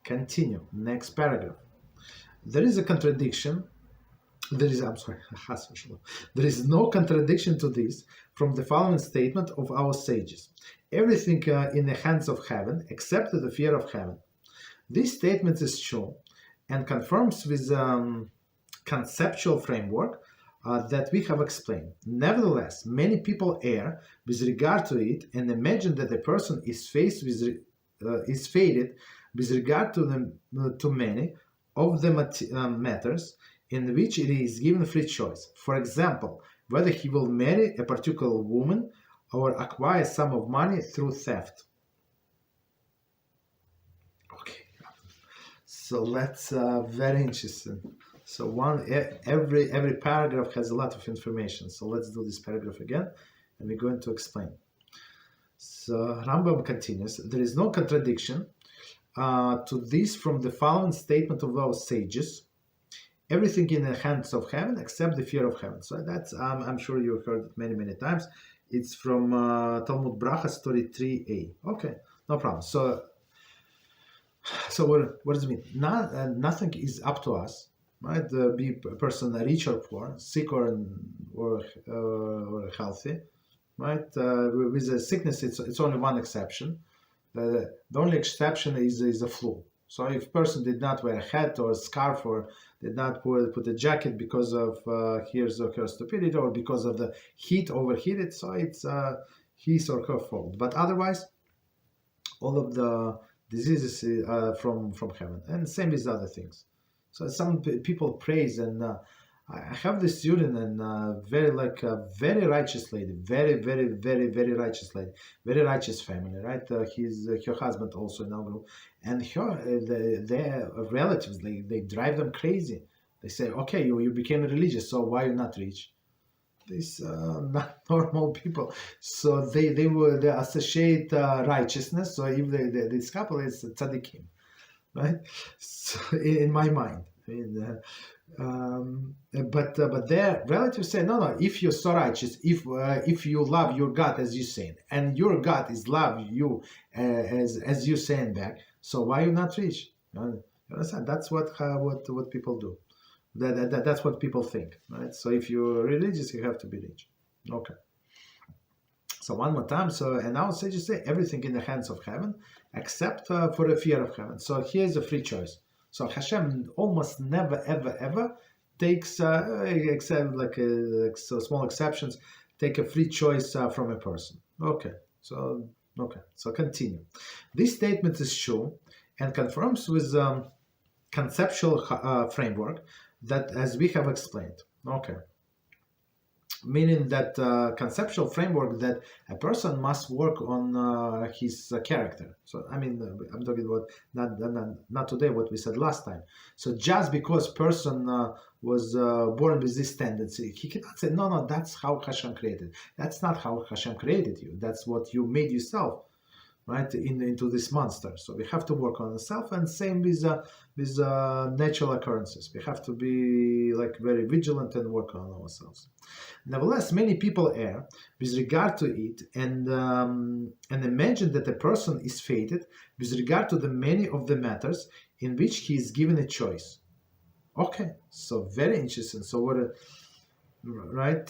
Continue. Next paragraph. There is a contradiction. I'm sorry, there is no contradiction to this from the following statement of our sages. Everything in the hands of heaven except the fear of heaven. This statement is true and confirms with conceptual framework that we have explained. Nevertheless, many people err with regard to it and imagine that a person is is fated with regard to many of the matters in which it is given free choice. For example, whether he will marry a particular woman or acquire a sum of money through theft. Okay, so that's very interesting. So every paragraph has a lot of information. So let's do this paragraph again, and we're going to explain. So Rambam continues. There is no contradiction to this from the following statement of our sages. Everything in the hands of heaven except the fear of heaven. So that's I'm sure you've heard it many times. It's from Talmud Brachas 33a. Okay, no problem. So what does it mean? Nothing is up to us, right? Be a person rich or poor, sick or healthy, right? With the sickness, it's only one exception. The only exception is a flu. So if a person did not wear a hat or a scarf or did not put a jacket because of his or her stupidity or because of the heat overheated, so it's his or her fault. But otherwise, all of the diseases from heaven, and same with other things. So some people praise, and I have this student, and very righteous lady, very righteous lady, very righteous family, right? Her husband also in our group, and their relatives, they drive them crazy. They say, okay, you became religious, so why are you not rich? These not normal people. So they associate righteousness. So if this couple is tzaddikim, right? So in my mind, I mean, but their relatives say, no. If you're so righteous, if you love your God as you say, and your God is love you as you saying back, so why are you not rich? You understand? That's what people do. That's what people think, right? So if you're religious, you have to be rich. Okay. So one more time. So and now sages say everything in the hands of heaven, except for the fear of heaven. So here's a free choice. So HaShem almost never ever takes, except so small exceptions, take a free choice from a person. Okay. So continue. This statement is true and confirms with conceptual framework that as we have explained. Okay. Meaning that conceptual framework that a person must work on his character. So I mean, I'm talking about not today what we said last time. So just because person was born with this tendency, he cannot say no. That's how HaShem created. That's not how HaShem created you. That's what you made yourself, right? Into this monster. So we have to work on ourselves, and same with natural occurrences. We have to be very vigilant and work on ourselves. Nevertheless, many people err with regard to it and imagine that a person is fated with regard to the many of the matters in which he is given a choice. Okay, so very interesting. So what, right?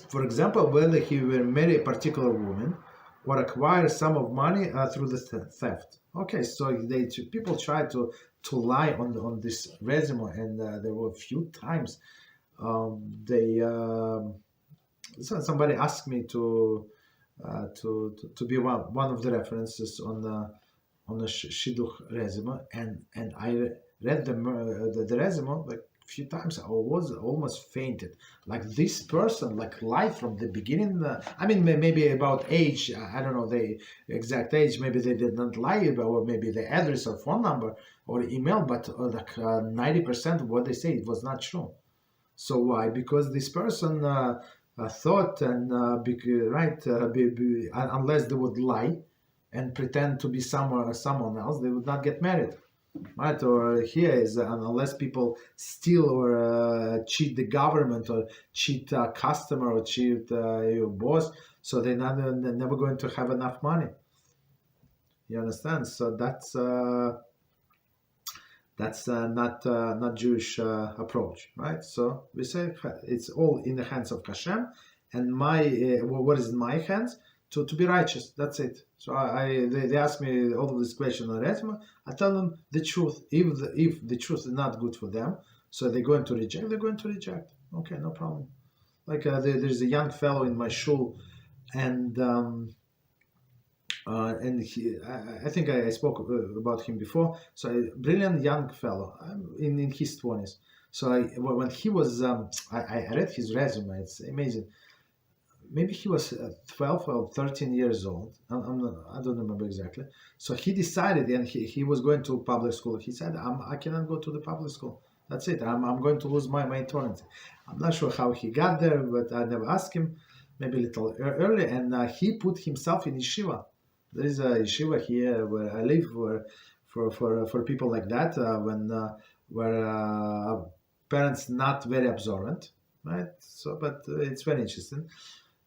For example, whether he will marry a particular woman or acquire some of money through the theft. Okay, so people try to lie on this resume, and there were a few times somebody asked me to be one of the references on the shidduch resume, and I read the resume a few times. I was almost fainted. This person lied from the beginning. I mean, maybe about age. I don't know the exact age. Maybe they did not lie, or maybe the address or phone number or email. But 90% of what they say it was not true. So why? Because this person thought unless they would lie and pretend to be someone else, they would not get married. Right, or here is unless people steal or cheat the government or cheat a customer or cheat your boss, so they're never going to have enough money. You understand? So that's That's not Jewish approach, right? So we say it's all in the hands of HaShem, and what is in my hands to be righteous. That's it. So they ask me all of this question on resume. I tell them the truth. If the truth is not good for them, so they're going to reject. They're going to reject. Okay, no problem. Like there's a young fellow in my shul, and I think I spoke about him before. So a brilliant young fellow in his 20s. So when he was, I read his resume. It's amazing. Maybe he was 12 or 13 years old. I don't remember exactly. So he decided, and he was going to public school. He said, I cannot go to the public school. That's it. I'm going to lose my eternity. I'm not sure how he got there, but I never asked him. Maybe a little early. And he put himself in yeshiva. There is a yeshiva here where I live, for people like that, where parents not very observant, right? So, but it's very interesting,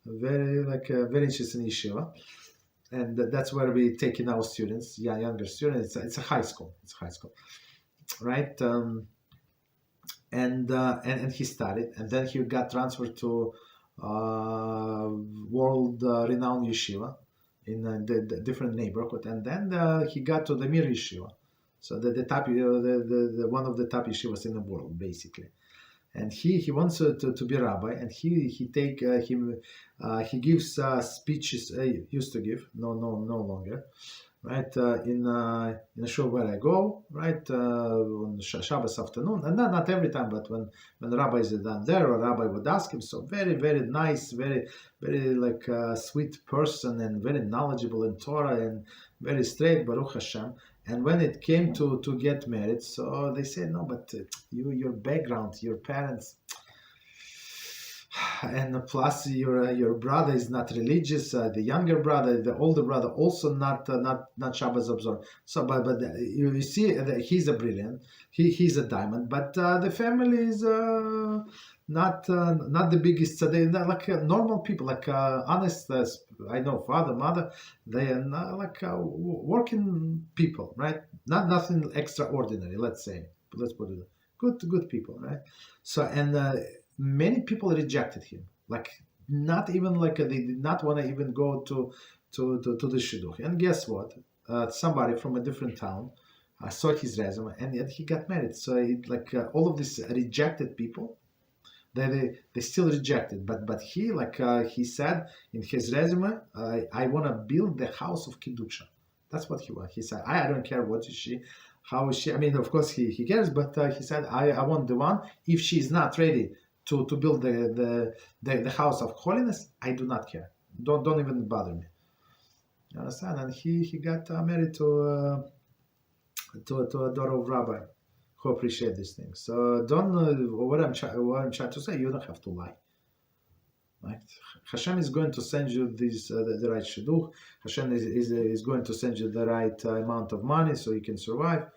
very interesting yeshiva, and that's where we take in our students, younger students. It's a high school. It's a high school, right? And he studied, and then he got transferred to world renowned yeshiva in the different neighborhood, and then he got to the Mir yeshiva, so the top, the one of the top yeshivas in the world, basically. And he wants to be rabbi, and he gives speeches. Used to give, no longer, right? In a shul where I go, right, on Shabbos afternoon, and not every time, but when the rabbi is done there, or rabbi would ask him. So very nice, very like sweet person, and very knowledgeable in Torah, and very straight, Baruch Hashem. And when it came to get married, so they said, no, but your background, your parents, and plus your brother is not religious, the younger brother, the older brother also not Shabbos observant. So, but you see, he's a brilliant, he's a diamond, but the family is not the biggest. They're not like normal people, like honest. I know father, mother. They are not like working people, right? Nothing extraordinary. Let's say, let's put it good people, right? So and many people rejected him. Like not even like they did not want to even go to the shidduch. And guess what? Somebody from a different town saw his resume, and yet he got married. So all of these rejected people. They still rejected, but he he said in his resume, I want to build the house of Kedusha. That's what he wants. He said, I don't care what is she, how is she. I mean, of course he cares, but he said, I want the one. If she is not ready to build the house of holiness, I do not care. Don't even bother me. You understand? And he got married to a daughter of Rabbi, who appreciate these things. So don't. What I'm trying to say, you don't have to lie. Right? HaShem is going to send you the right shidduch. HaShem is going to send you the right amount of money so you can survive.